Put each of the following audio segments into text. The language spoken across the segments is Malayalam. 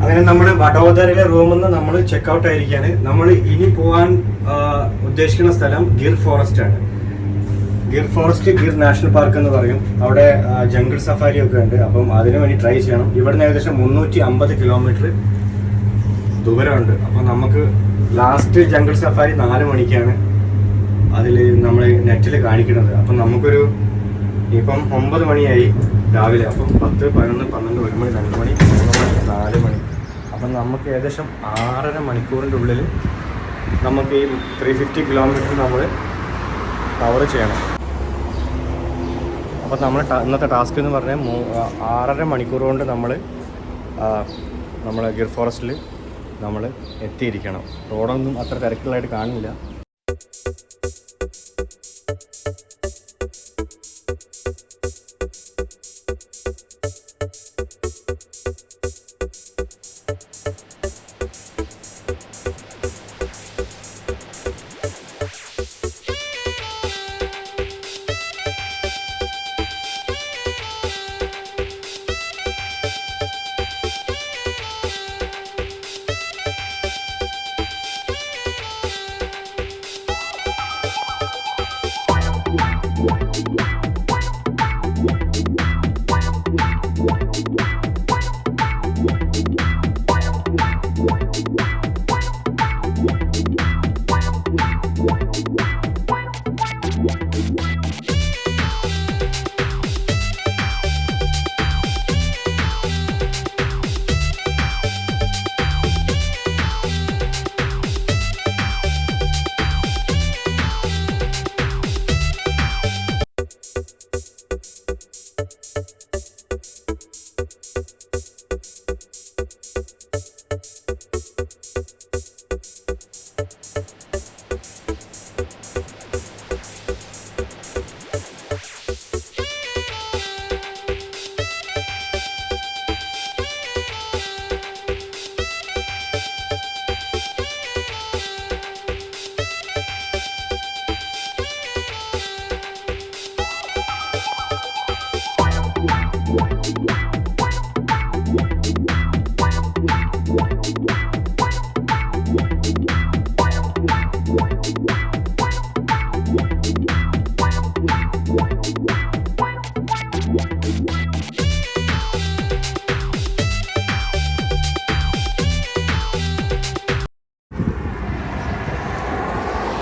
അങ്ങനെ നമ്മൾ വഡോദരയിലെ റൂമിൽ നിന്ന് നമ്മൾ ചെക്ക്ഔട്ട് ആയിരിക്കാണ്. നമ്മൾ ഇനി പോകാൻ ഉദ്ദേശിക്കുന്ന സ്ഥലം ഗിർ ഫോറസ്റ്റ് ആണ്. Gir forest, Gir national park എന്ന് പറയും. അവിടെ ജംഗിൾ സഫാരി ഒക്കെ ഉണ്ട്. അപ്പം അതിനു വേണ്ടി ട്രൈ ചെയ്യണം. ഇവിടുന്ന് ഏകദേശം 350 കിലോമീറ്റർ ദൂരമുണ്ട്. അപ്പം നമുക്ക് ലാസ്റ്റ് ജംഗിൾ സഫാരി 4 മണിക്കാണ് അതിൽ നമ്മൾ നെറ്റിൽ കാണിക്കുന്നത്. അപ്പം നമുക്കൊരു ഇപ്പം 9 മണിയായി രാവിലെ. അപ്പം 10, 11, 12, 1 മണി, 2 മണി, 3 മണി, 4 മണി. അപ്പം നമുക്ക് ഏകദേശം 6.5 മണിക്കൂറിൻ്റെ ഉള്ളിൽ നമുക്ക് ഈ 350 കിലോമീറ്റർ നമ്മൾ കവർ ചെയ്യണം. അപ്പം നമ്മൾ ഇന്നത്തെ ടാസ്ക് എന്ന് പറഞ്ഞാൽ 6.5 മണിക്കൂർ കൊണ്ട് നമ്മൾ ഗിർ ഫോറസ്റ്റിൽ നമ്മൾ എത്തിയിരിക്കണം. റോഡൊന്നും അത്ര തിരക്കുള്ളതായിട്ട് കാണില്ല.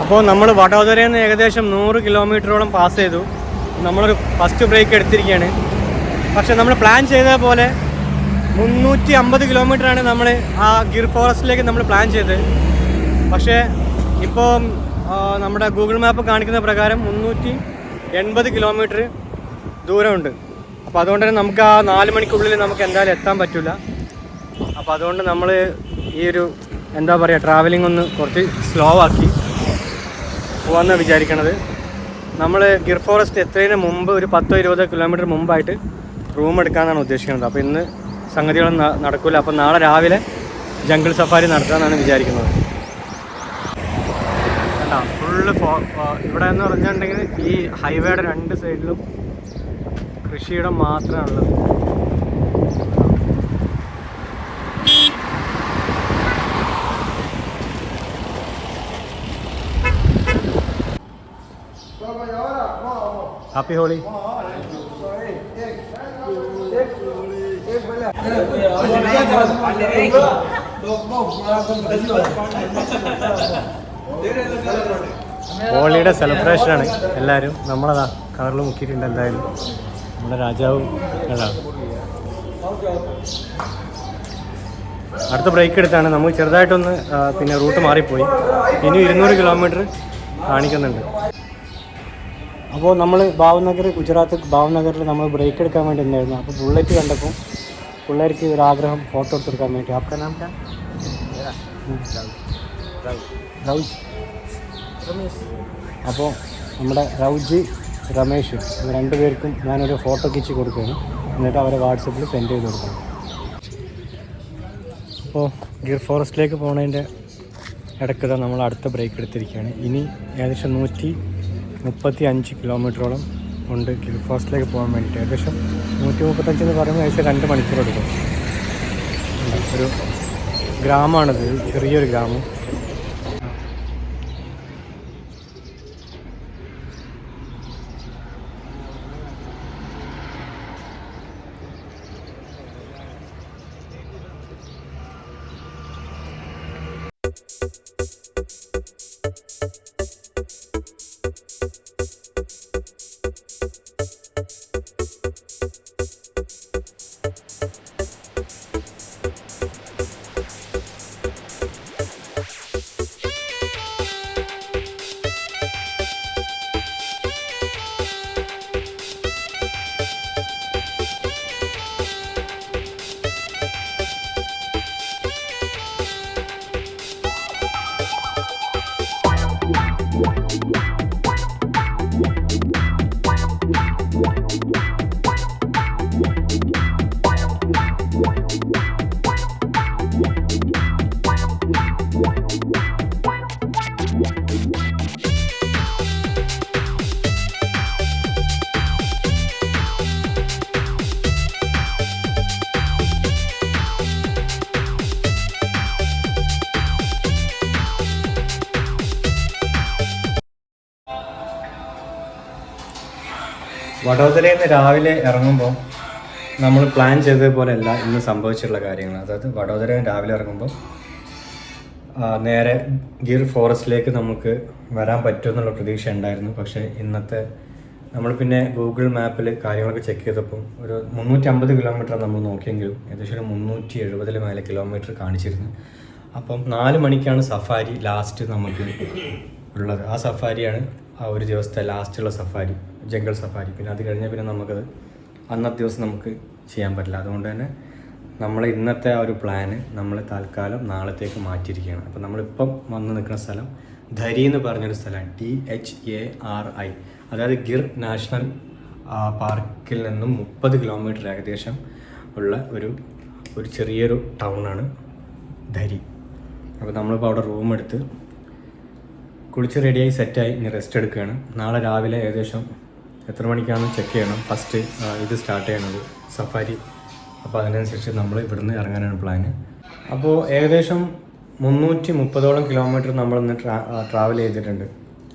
അപ്പോൾ നമ്മൾ വഡോദരയിൽ നിന്ന് ഏകദേശം 100 കിലോമീറ്ററോളം പാസ് ചെയ്തു. നമ്മളൊരു ഫസ്റ്റ് ബ്രേക്ക് എടുത്തിരിക്കുകയാണ്. പക്ഷെ നമ്മൾ പ്ലാൻ ചെയ്ത പോലെ 350 കിലോമീറ്ററാണ് നമ്മൾ ആ ഗിർ ഫോറസ്റ്റിലേക്ക് നമ്മൾ പ്ലാൻ ചെയ്തത്. പക്ഷേ ഇപ്പോൾ നമ്മുടെ ഗൂഗിൾ മാപ്പ് കാണിക്കുന്ന പ്രകാരം 380 കിലോമീറ്റർ ദൂരമുണ്ട്. അപ്പോൾ അതുകൊണ്ട് തന്നെ നമുക്ക് ആ 4 മണിക്കുള്ളിൽ നമുക്ക് എന്തായാലും എത്താൻ പറ്റില്ല. അപ്പോൾ അതുകൊണ്ട് നമ്മൾ ഈ ഒരു എന്താ പറയുക ട്രാവലിംഗ് ഒന്ന് കുറച്ച് സ്ലോ ആക്കി പോകാമെന്നാണ് വിചാരിക്കണത്. നമ്മൾ ഗിർ ഫോറസ്റ്റ് എത്തുന്നതിന് മുമ്പ് ഒരു 10-20 കിലോമീറ്റർ മുമ്പായിട്ട് റൂം എടുക്കാമെന്നാണ് ഉദ്ദേശിക്കുന്നത്. അപ്പോൾ ഇന്ന് സംഗതികളൊന്നും നടക്കില്ല. അപ്പോൾ നാളെ രാവിലെ ജംഗിൾ സഫാരി നടത്താമെന്നാണ് വിചാരിക്കുന്നത്. അല്ല ഫുള്ള് ഇവിടെ എന്ന് പറഞ്ഞിട്ടുണ്ടെങ്കിൽ ഈ ഹൈവേയുടെ 2 സൈഡിലും കൃഷിയിടം മാത്രമാണുള്ളത്. Happy holy. ഹോളിയുടെ സെലിബ്രേഷനാണ് എല്ലാവരും. നമ്മളതാ കാറിൽ മുക്കിയിട്ടുണ്ട്. എന്തായാലും നമ്മുടെ രാജാവ് ഏതാണ്. അടുത്ത ബ്രേക്ക് എടുത്താണ്. നമുക്ക് ചെറുതായിട്ടൊന്ന് പിന്നെ റൂട്ട് മാറിപ്പോയി. ഇനി 200 കിലോമീറ്റർ കാണിക്കുന്നുണ്ട്. അപ്പോൾ നമ്മൾ ഭാവ്നഗർ, ഗുജറാത്ത് ഭാവ്നഗറിൽ നമ്മൾ ബ്രേക്ക് എടുക്കാൻ വേണ്ടി ഉണ്ടായിരുന്നു. അപ്പോൾ ബുള്ളറ്റ് കണ്ടപ്പോൾ പിള്ളേർക്ക് ഒരാഗ്രഹം ഫോട്ടോ എടുത്തെടുക്കാൻ വേണ്ടി. आपका नाम क्या? അപ്പോൾ നമ്മുടെ റൗജി, രമേശ്, ഇത് 2 പേർക്കും ഞാനൊരു ഫോട്ടോ കിച്ച് കൊടുക്കുകയാണ്. എന്നിട്ട് അവരെ വാട്സപ്പിൽ സെൻഡ് ചെയ്ത് കൊടുക്കണം. അപ്പോൾ ഗിർ ഫോറസ്റ്റിലേക്ക് പോകുന്നതിൻ്റെ ഇടയ്ക്ക് നമ്മൾ അടുത്ത ബ്രേക്ക് എടുത്തിരിക്കുകയാണ്. ഇനി ഏകദേശം 135 കിലോമീറ്ററോളം ഉണ്ട് ഗിർ ഫോറസ്റ്റിലേക്ക് പോകാൻ വേണ്ടിയിട്ട്. ഏകദേശം 135 എന്ന് പറയുമ്പോൾ ഏകദേശം 2 മണിക്കൂർ എടുക്കും. ഒരു ഗ്രാമമാണിത്, ചെറിയൊരു ഗ്രാമം. വഡോദരയിൽ നിന്ന് രാവിലെ ഇറങ്ങുമ്പോൾ നമ്മൾ പ്ലാൻ ചെയ്തതുപോലെയല്ല ഇന്ന് സംഭവിച്ചിട്ടുള്ള കാര്യങ്ങൾ. അതായത് വഡോദരയിൽ രാവിലെ ഇറങ്ങുമ്പോൾ നേരെ ഗിർ ഫോറസ്റ്റിലേക്ക് നമുക്ക് വരാൻ പറ്റുമെന്നുള്ള പ്രതീക്ഷ ഉണ്ടായിരുന്നു. പക്ഷേ ഇന്നത്തെ നമ്മൾ പിന്നെ ഗൂഗിൾ മാപ്പിൽ കാര്യങ്ങളൊക്കെ ചെക്ക് ചെയ്തപ്പോൾ ഒരു 350 കിലോമീറ്റർ നമ്മൾ നോക്കിയെങ്കിലും ഏകദേശം ഒരു 370 മേലെ കിലോമീറ്റർ കാണിച്ചിരുന്നു. അപ്പം 4 മണിക്കാണ് സഫാരി ലാസ്റ്റ് നമുക്ക് ഉള്ളത്. ആ സഫാരിയാണ് ആ ഒരു ദിവസത്തെ ലാസ്റ്റുള്ള സഫാരി, ജംഗിൾ സഫാരി. പിന്നെ അത് കഴിഞ്ഞാൽ പിന്നെ നമുക്കത് അന്നത്തെ ദിവസം നമുക്ക് ചെയ്യാൻ പറ്റില്ല. അതുകൊണ്ട് തന്നെ നമ്മൾ ഇന്നത്തെ ആ ഒരു പ്ലാന് നമ്മൾ തൽക്കാലം നാളത്തേക്ക് മാറ്റിയിരിക്കുകയാണ്. അപ്പോൾ നമ്മളിപ്പം വന്ന് നിൽക്കുന്ന സ്ഥലം ധരി എന്ന് പറഞ്ഞൊരു സ്ഥലമാണ്, THARI. അതായത് ഗിർ നാഷണൽ പാർക്കിൽ നിന്നും 30 കിലോമീറ്റർ ഏകദേശം ഉള്ള ഒരു ചെറിയൊരു ടൗണാണ് ധരി. അപ്പോൾ നമ്മളിപ്പോൾ അവിടെ റൂം എടുത്ത് കുളിച്ച് റെഡിയായി സെറ്റായി ഇനി റെസ്റ്റ് എടുക്കുകയാണ്. നാളെ രാവിലെ ഏകദേശം എത്ര മണിക്കാണെന്ന് ചെക്ക് ചെയ്യണം. ഫസ്റ്റ് ഇത് സ്റ്റാർട്ട് ചെയ്യണത് സഫാരി. അപ്പോൾ അതിനനുസരിച്ച് നമ്മൾ ഇവിടുന്ന് ഇറങ്ങാനാണ് പ്ലാന്. അപ്പോൾ ഏകദേശം 330ഓളം കിലോമീറ്റർ നമ്മളിന്ന് ട്രാവൽ ചെയ്തിട്ടുണ്ട്.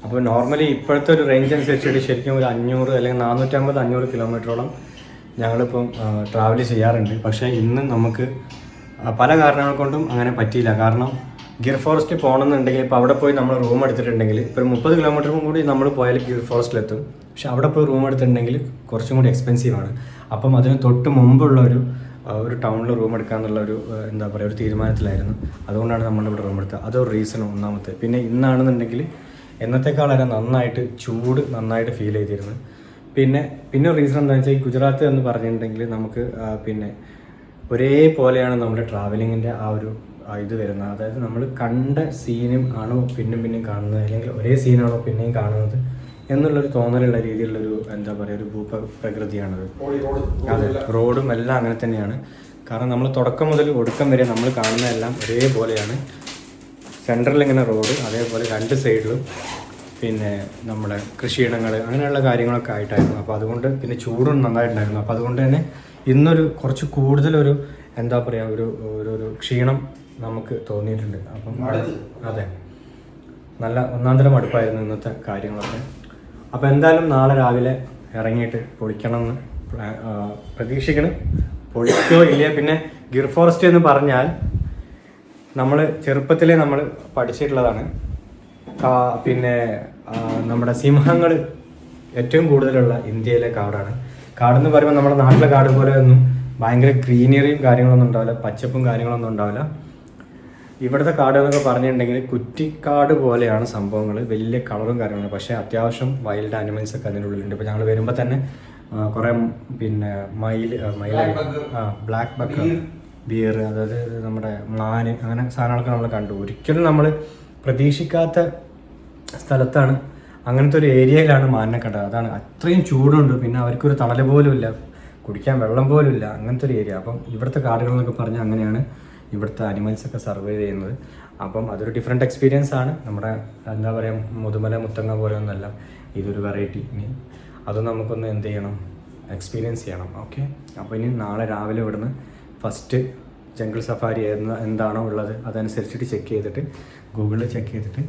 അപ്പോൾ നോർമലി ഇപ്പോഴത്തെ ഒരു റേഞ്ച് അനുസരിച്ചിട്ട് ശരിക്കും ഒരു 500 അല്ലെങ്കിൽ 450-500 കിലോമീറ്ററോളം ഞങ്ങളിപ്പം ട്രാവൽ ചെയ്യാറുണ്ട്. പക്ഷേ ഇന്ന് നമുക്ക് പല കാരണങ്ങൾ കൊണ്ടും അങ്ങനെ പറ്റിയില്ല. കാരണം ഗിർ ഫോറസ്റ്റ് പോകണമെന്നുണ്ടെങ്കിൽ ഇപ്പോൾ അവിടെ പോയി നമ്മൾ റൂം എടുത്തിട്ടുണ്ടെങ്കിൽ ഇപ്പോൾ 30 കിലോമീറ്ററും കൂടി നമ്മൾ പോയാൽ ഗിർ ഫോറസ്റ്റിലെത്തും. പക്ഷെ അവിടെ പോയി റൂം എടുത്തിട്ടുണ്ടെങ്കിൽ കുറച്ചും കൂടി എക്സ്പെൻസീവാണ്. അപ്പം അതിന് തൊട്ട് മുമ്പുള്ള ഒരു ടൗണിൽ റൂം എടുക്കാന്നുള്ള ഒരു എന്താ പറയുക ഒരു തീരുമാനത്തിലായിരുന്നു. അതുകൊണ്ടാണ് നമ്മളിവിടെ റൂം എടുത്തത്. അതൊരു റീസൺ ഒന്നാമത്തെ. പിന്നെ ഇന്നാണെന്നുണ്ടെങ്കിൽ എന്നത്തെക്കാളേറെ ചൂട് നന്നായിട്ട് ഫീൽ ചെയ്തിരുന്നു. പിന്നെ ഒരു റീസൺ എന്താണെന്ന് വെച്ചാൽ ഈ ഗുജറാത്ത് എന്ന് പറഞ്ഞിട്ടുണ്ടെങ്കിൽ നമുക്ക് പിന്നെ ഒരേപോലെയാണ് നമ്മുടെ ട്രാവലിങ്ങിൻ്റെ ആ ഒരു ഇത് വരുന്നത്. അതായത് നമ്മൾ കണ്ട സീനും ആണോ പിന്നെയും കാണുന്നത്, അല്ലെങ്കിൽ ഒരേ സീനാണോ പിന്നെയും കാണുന്നത് എന്നുള്ളൊരു തോന്നലുള്ള രീതിയിലുള്ളൊരു എന്താ പറയുക ഒരു ഭൂപ്രകൃതിയാണത്. അതെ, റോഡും എല്ലാം അങ്ങനെ തന്നെയാണ്. കാരണം നമ്മൾ തുടക്കം മുതൽ ഒടുക്കം വരെ നമ്മൾ കാണുന്നതെല്ലാം ഒരേപോലെയാണ്. സെൻറ്ററിൽ ഇങ്ങനെ റോഡ്, അതേപോലെ 2 സൈഡിലും പിന്നെ നമ്മുടെ കൃഷിയിടങ്ങൾ അങ്ങനെയുള്ള കാര്യങ്ങളൊക്കെ ആയിട്ടായിരുന്നു. അപ്പോൾ അതുകൊണ്ട് പിന്നെ ചൂടും നന്നായിട്ടുണ്ടായിരുന്നു. അപ്പോൾ അതുകൊണ്ട് തന്നെ ഇന്നൊരു കുറച്ച് കൂടുതലൊരു എന്താ പറയുക ഒരു ക്ഷീണം നമുക്ക് തോന്നിയിട്ടുണ്ട്. അപ്പം അതെ, നല്ല ഒന്നാന്തരം അടുപ്പായിരുന്നു ഇന്നത്തെ കാര്യങ്ങളൊക്കെ. അപ്പോൾ എന്തായാലും നാളെ രാവിലെ ഇറങ്ങിയിട്ട് പൊളിക്കണമെന്ന് പ്രതീക്ഷിക്കണം. പൊളിക്കോ ഇല്ല. പിന്നെ ഗിർ ഫോറസ്റ്റ് എന്ന് പറഞ്ഞാൽ നമ്മൾ ചെറുപ്പത്തിലേ നമ്മൾ പഠിച്ചിട്ടുള്ളതാണ്. പിന്നെ നമ്മുടെ സിംഹങ്ങൾ ഏറ്റവും കൂടുതലുള്ള ഇന്ത്യയിലെ കാടാണ്. കാടെന്ന് പറയുമ്പോൾ നമ്മുടെ നാട്ടിലെ കാട് പോലെ ഒന്നും ഭയങ്കര ഗ്രീനറിയും കാര്യങ്ങളൊന്നും ഉണ്ടാവില്ല, പച്ചപ്പും കാര്യങ്ങളൊന്നും ഉണ്ടാവില്ല. ഇവിടുത്തെ കാട് എന്നൊക്കെ പറഞ്ഞിട്ടുണ്ടെങ്കിൽ കുറ്റിക്കാട് പോലെയാണ് സംഭവങ്ങൾ, വലിയ കളറും കാര്യങ്ങളും. പക്ഷേ അത്യാവശ്യം വൈൽഡ് ആനിമൽസ് ഒക്കെ അതിൻ്റെ ഉള്ളിലുണ്ട്. ഇപ്പോൾ ഞങ്ങൾ വരുമ്പോൾ തന്നെ കുറേ പിന്നെ ബ്ലാക്ക് ബക്ക്, ബിയർ, അതായത് നമ്മുടെ മാന്, അങ്ങനെ സാധനങ്ങളൊക്കെ നമ്മൾ കണ്ടു. ഒരിക്കലും നമ്മൾ പ്രതീക്ഷിക്കാത്ത സ്ഥലത്താണ്, അങ്ങനത്തെ ഒരു ഏരിയയിലാണ് മാനിനെ കണ്ടത്. അതാണ്, അത്രയും ചൂടുണ്ട്. പിന്നെ അവർക്കൊരു തണൽ പോലും ഇല്ല, കുടിക്കാൻ വെള്ളം പോലും ഇല്ല, അങ്ങനത്തെ ഒരു ഏരിയ. അപ്പം ഇവിടുത്തെ കാടുകൾ എന്നൊക്കെ പറഞ്ഞാൽ അങ്ങനെയാണ് ഇവിടുത്തെ അനിമൽസൊക്കെ സർവൈവ് ചെയ്യുന്നത്. അപ്പം അതൊരു ഡിഫറെൻറ്റ് എക്സ്പീരിയൻസ് ആണ്. നമ്മുടെ എന്താ പറയുക മുതുമല മുത്തങ്ങ പോലെ ഒന്നല്ല, ഇതൊരു വെറൈറ്റി. ഇനി അത് നമുക്കൊന്ന് എക്സ്പീരിയൻസ് ചെയ്യണം. ഓക്കെ, അപ്പോൾ ഇനി നാളെ രാവിലെ ഇവിടുന്ന് ഫസ്റ്റ് ജംഗിൾ സഫാരി എന്താണോ ഉള്ളത് അതനുസരിച്ചിട്ട് ചെക്ക് ചെയ്തിട്ട് ഗൂഗിളിൽ ചെക്ക് ചെയ്തിട്ട്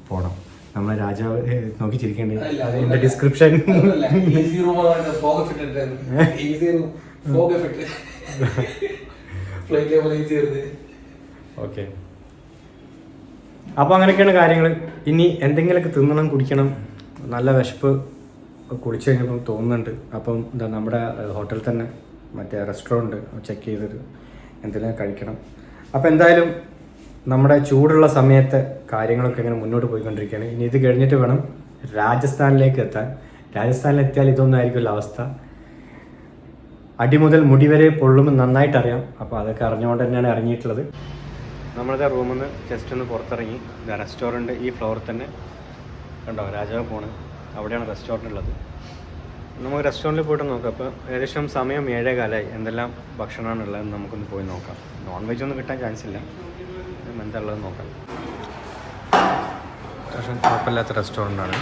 പോകണം. നമ്മളെ രാജാവ് നോക്കി ചിരിക്കേണ്ടത് അതിൻ്റെ ഡിസ്ക്രിപ്ഷൻ. ഓക്കെ, അപ്പോൾ അങ്ങനെയൊക്കെയാണ് കാര്യങ്ങൾ. ഇനി എന്തെങ്കിലുമൊക്കെ തിന്നണം, കുടിക്കണം. നല്ല വിശപ്പ് കുടിച്ചു കഴിഞ്ഞപ്പം തോന്നുന്നുണ്ട്. അപ്പം എന്താ നമ്മുടെ ഹോട്ടലിൽ തന്നെ മറ്റേ റെസ്റ്റോറൻറ്റ് ചെക്ക് ചെയ്തിട്ട് എന്തെങ്കിലും കഴിക്കണം. അപ്പോൾ എന്തായാലും നമ്മുടെ ചൂടുള്ള സമയത്തെ കാര്യങ്ങളൊക്കെ ഇങ്ങനെ മുന്നോട്ട് പോയിക്കൊണ്ടിരിക്കുകയാണ്. ഇനി ഇത് കഴിഞ്ഞിട്ട് വേണം രാജസ്ഥാനിലേക്ക് എത്താൻ. രാജസ്ഥാനിലെത്തിയാൽ ഇതൊന്നും ആയിരിക്കുമല്ലോ അവസ്ഥ. അടി മുതൽ മുടി വരെ പൊള്ളുമ്പോൾ നന്നായിട്ടറിയാം. അപ്പോൾ അതൊക്കെ അറിഞ്ഞുകൊണ്ട് തന്നെയാണ് ഇറങ്ങിയിട്ടുള്ളത്. നമ്മളുടെ റൂമിൽ നിന്ന് ജസ്റ്റ് ഒന്ന് പുറത്തിറങ്ങി. റെസ്റ്റോറൻറ്റ് ഈ ഫ്ലോറിൽ തന്നെ കണ്ടോ, രാജാവ് പോണ്, അവിടെയാണ് റെസ്റ്റോറൻറ്റ് ഉള്ളത്. നമുക്ക് റെസ്റ്റോറൻറ്റിൽ പോയിട്ട് നോക്കാം. അപ്പോൾ ഏകദേശം സമയം 7:15. എന്തെല്ലാം ഭക്ഷണമാണ് ഉള്ളതെന്ന് നമുക്കൊന്ന് പോയി നോക്കാം. നോൺ വെജ് ഒന്നും കിട്ടാൻ ചാൻസ് ഇല്ല, എന്താ ഉള്ളത് നോക്കാം. അത്യാവശ്യം കുഴപ്പമില്ലാത്ത റെസ്റ്റോറൻ്റാണ്.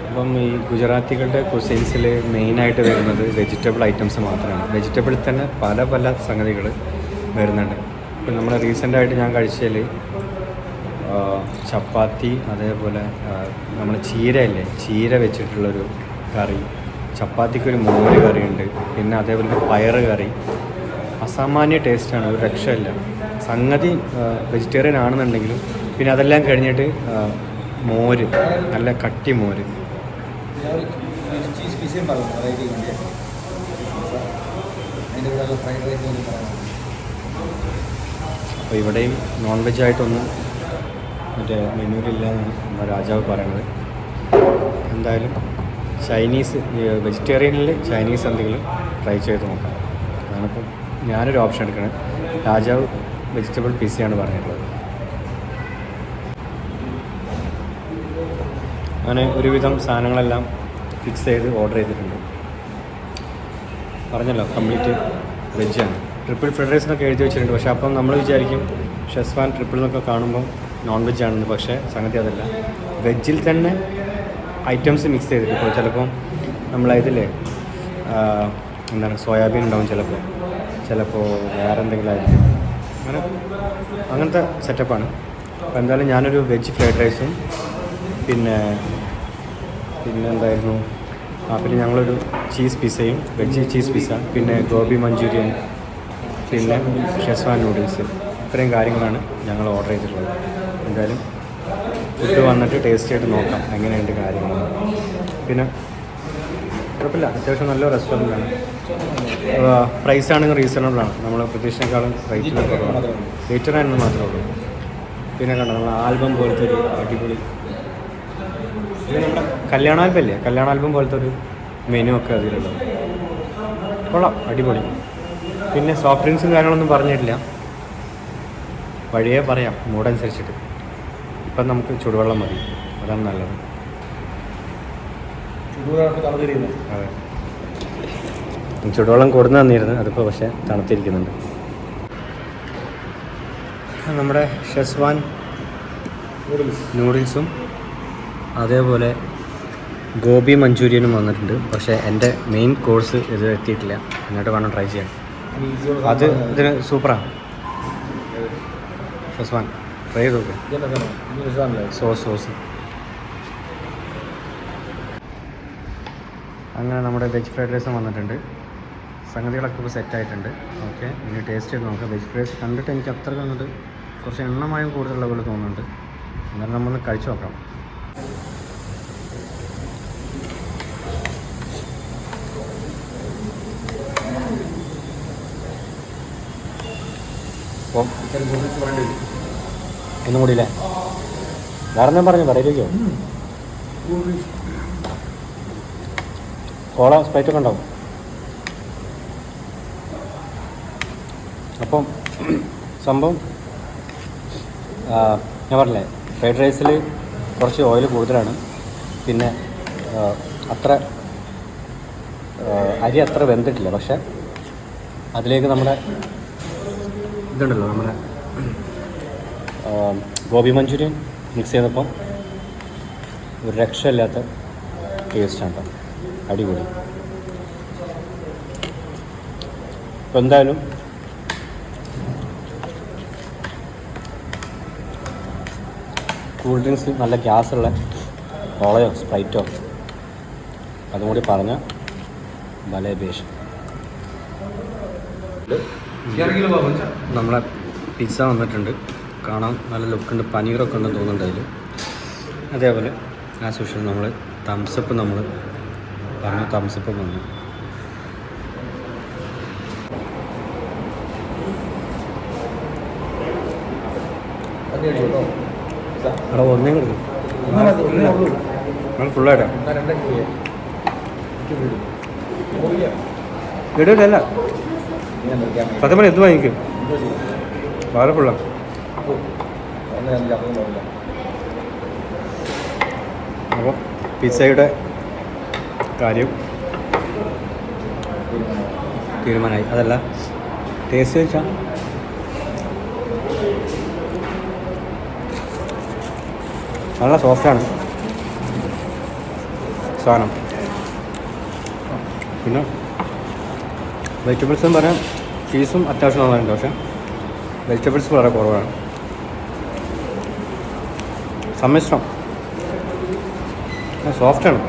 അപ്പം ഈ ഗുജറാത്തികളുടെ കുസൈൻസിൽ മെയിനായിട്ട് വരുന്നത് വെജിറ്റബിൾ ഐറ്റംസ് മാത്രമാണ്. വെജിറ്റബിളിൽ തന്നെ പല പല സംഗതികൾ വരുന്നുണ്ട്. ഇപ്പം നമ്മൾ റീസെൻ്റായിട്ട് ഞാൻ കഴിച്ചതിൽ ചപ്പാത്തി, അതേപോലെ നമ്മൾ ചീരയില്ലേ, ചീര വെച്ചിട്ടുള്ളൊരു കറി, ചപ്പാത്തിക്കൊരു മോര് കറിയുണ്ട്, പിന്നെ അതേപോലെ പയറ് കറി. അസാമാന്യ ടേസ്റ്റാണ്, ഒരു രക്ഷയില്ല. സംഗതി വെജിറ്റേറിയൻ ആണെന്നുണ്ടെങ്കിലും പിന്നെ അതെല്ലാം കഴിഞ്ഞിട്ട് മോര്, നല്ല കട്ടി മോര്. അപ്പോൾ ഇവിടെയും നോൺ വെജ് ആയിട്ടൊന്നും മറ്റേ മെനുവിലില്ല എന്നാണ് നമ്മുടെ രാജാവ് പറയുന്നത്. എന്തായാലും ചൈനീസ്, വെജിറ്റേറിയനിൽ ചൈനീസ് എന്തെങ്കിലും ട്രൈ ചെയ്ത് നോക്കാം. അതാണിപ്പം ഞാനൊരു ഓപ്ഷൻ എടുക്കണത്. രാജാവ് വെജിറ്റബിൾ പിസയാണ് പറഞ്ഞിട്ടുള്ളത്. അങ്ങനെ ഒരുവിധം സാധനങ്ങളെല്ലാം ഫിക്സ് ചെയ്ത് ഓർഡർ ചെയ്തിട്ടുണ്ട്. പറഞ്ഞല്ലോ കംപ്ലീറ്റ് വെജാണ്. ട്രിപ്പിൾ ഫ്രൈഡ് റൈസ് എന്നൊക്കെ എഴുതി വെച്ചിട്ടുണ്ട്. പക്ഷേ അപ്പം നമ്മൾ വിചാരിക്കും ഷെസ്വാൻ ട്രിപ്പിൾ എന്നൊക്കെ കാണുമ്പോൾ നോൺ വെജ് ആണെന്ന്. പക്ഷേ സംഗതി അതല്ല, വെജിൽ തന്നെ ഐറ്റംസ് മിക്സ് ചെയ്തിട്ട്. ഇപ്പോൾ ചിലപ്പം നമ്മളതിൽ എന്താണ് സോയാബീൻ ഉണ്ടാവും, ചിലപ്പോൾ വേറെ എന്തെങ്കിലും ആയിരിക്കും. അങ്ങനത്തെ സെറ്റപ്പാണ്. അപ്പോൾ എന്തായാലും ഞാനൊരു വെജ് ഫ്രൈഡ് റൈസും പിന്നെ എന്തായിരുന്നു പിന്നെ ഞങ്ങളൊരു ചീസ് പിസയും, വെജ് ചീസ് പിസ്സ, പിന്നെ ഗോബി മഞ്ചൂരിയൻ, പിന്നെ ഷെസ്വാൻ നൂഡിൽസ്, ഇത്രയും കാര്യങ്ങളാണ് ഞങ്ങൾ ഓർഡർ ചെയ്തിട്ടുള്ളത്. എന്തായാലും ഫുഡ് വന്നിട്ട് ടേസ്റ്റ് ചെയ്ത് നോക്കാം എങ്ങനെയുണ്ട് കാര്യങ്ങൾ. പിന്നെ കുഴപ്പമില്ല, അത്യാവശ്യം നല്ല റെസ്റ്റോറൻറ്റാണ്. പ്രൈസാണെങ്കിൽ റീസണബിളാണ്. നമ്മൾ പ്രതീക്ഷിച്ചേക്കാളും റേറ്റിൽ കുറവാണ്. വെയിറ്ററാണെന്ന് മാത്രമേ ഉള്ളൂ. പിന്നെ കണ്ടോ നമ്മൾ ആൽബം പോലത്തെ ഒരു അടിപൊളി, ഇത് നമ്മുടെ കല്യാണ ആൽബല്ലേ, കല്യാണ ആൽബം പോലത്തെ ഒരു മെനു ഒക്കെ അതിലുള്ളത്. കൊള്ളാം, അടിപൊളി. പിന്നെ സോഫ്റ്റ് ഡ്രിങ്ക്സും കാര്യങ്ങളൊന്നും പറഞ്ഞിട്ടില്ല, വഴിയേ പറയാം മൂടനുസരിച്ചിട്ട്. ഇപ്പം നമുക്ക് ചുടുവെള്ളം മതി, അതാണ് നല്ലത്. അതെ, ചുടുവെള്ളം കൊടുന്നു തന്നിരുന്നു, അതിപ്പോൾ പക്ഷേ തണുത്തിരിക്കുന്നുണ്ട്. നമ്മുടെ ഷെസ്വാൻ നൂഡിൽസും അതേപോലെ ഗോബി മഞ്ചൂരിയനും വന്നിട്ടുണ്ട്. പക്ഷേ എൻ്റെ മെയിൻ കോഴ്സ് ഇത് എത്തിയിട്ടില്ല, എന്നിട്ട് വേണം ട്രൈ ചെയ്യാൻ. അത് ഇതിന് സൂപ്പറാണ്. ഷെസ്വാൻ ട്രൈ ചെയ്ത് നോക്ക്. സോസ് അങ്ങനെ നമ്മുടെ വെജ് ഫ്രൈഡ് റൈസും വന്നിട്ടുണ്ട്. സംഗതികളൊക്കെ ഇപ്പോൾ സെറ്റായിട്ടുണ്ട്. ഓക്കെ, ഇനി ടേസ്റ്റ് ചെയ്ത് നോക്കാം. വെജ് ഫ്രൈഡ് റൈസ് കണ്ടിട്ട് എനിക്ക് അത്ര കണ്ടിട്ട് കുറച്ച് എണ്ണമയം കൂടുതലുള്ള പോലെ തോന്നുന്നുണ്ട്. എന്നാലും നമ്മളൊന്ന് കഴിച്ചു നോക്കാം. ഒന്നും കൂടിയില്ലേ? വേറെ ഞാൻ പറഞ്ഞു പറയിലേക്കോ? കോള സ്പ്രൈറ്റൊക്കെ ഉണ്ടാവും. അപ്പം സംഭവം ഞാൻ പറഞ്ഞില്ലേ, ഫ്രൈഡ് റൈസിൽ കുറച്ച് ഓയിൽ കൂടുതലാണ്. പിന്നെ അരി അത്ര വെന്തിട്ടില്ല. പക്ഷേ അതിലേക്ക് നമ്മുടെ ഇതുണ്ടല്ലോ, നമ്മുടെ ഗോബി മഞ്ചൂരിയൻ മിക്സ് ചെയ്തപ്പം ഒരു രക്ഷയില്ലാത്ത ടേസ്റ്റാണ് കേട്ടോ, അടിപൊളി. അപ്പോൾ എന്തായാലും കൂൾ ഡ്രിങ്ക്സ് നല്ല ഗ്യാസുള്ള കോളയോ സ്പ്രൈറ്റോ അതും കൂടി പറഞ്ഞ ഭലേ ബേഷ്. നമ്മളെ പിസ്സ വന്നിട്ടുണ്ട്, കാണാൻ നല്ല ലുക്കുണ്ട്, പനീറൊക്കെ ഉണ്ടെന്ന് തോന്നുന്നുണ്ട് അതിൽ. അതേപോലെ ആസ് യൂഷ്വൽ നമ്മൾ തംസപ്പ് നമ്മൾ പറഞ്ഞ തംസപ്പ് വന്നു. അവിടെ ഒന്നേ കൊടുക്കും ഫുള്ളായിട്ടാ ഇടയിലല്ല സത്യം പറഞ്ഞാൽ എന്ത് വാങ്ങിക്കും വളരെ ഫുള്ളാണ്. അപ്പോൾ പിസ്സയുടെ കാര്യം തീരുമാനമായി. അതല്ല ടേസ്റ്റ് വെച്ചാൽ നല്ല സോഫ്റ്റാണ് സാധനം. പിന്നെ വെജിറ്റബിൾസ് എന്ന് പറയാൻ ചീസും അത്യാവശ്യം നന്നായിട്ടുണ്ട്, പക്ഷേ വെജിറ്റബിൾസ് വളരെ കുറവാണ്. സമ്മിശ്രം സോഫ്റ്റാണ്.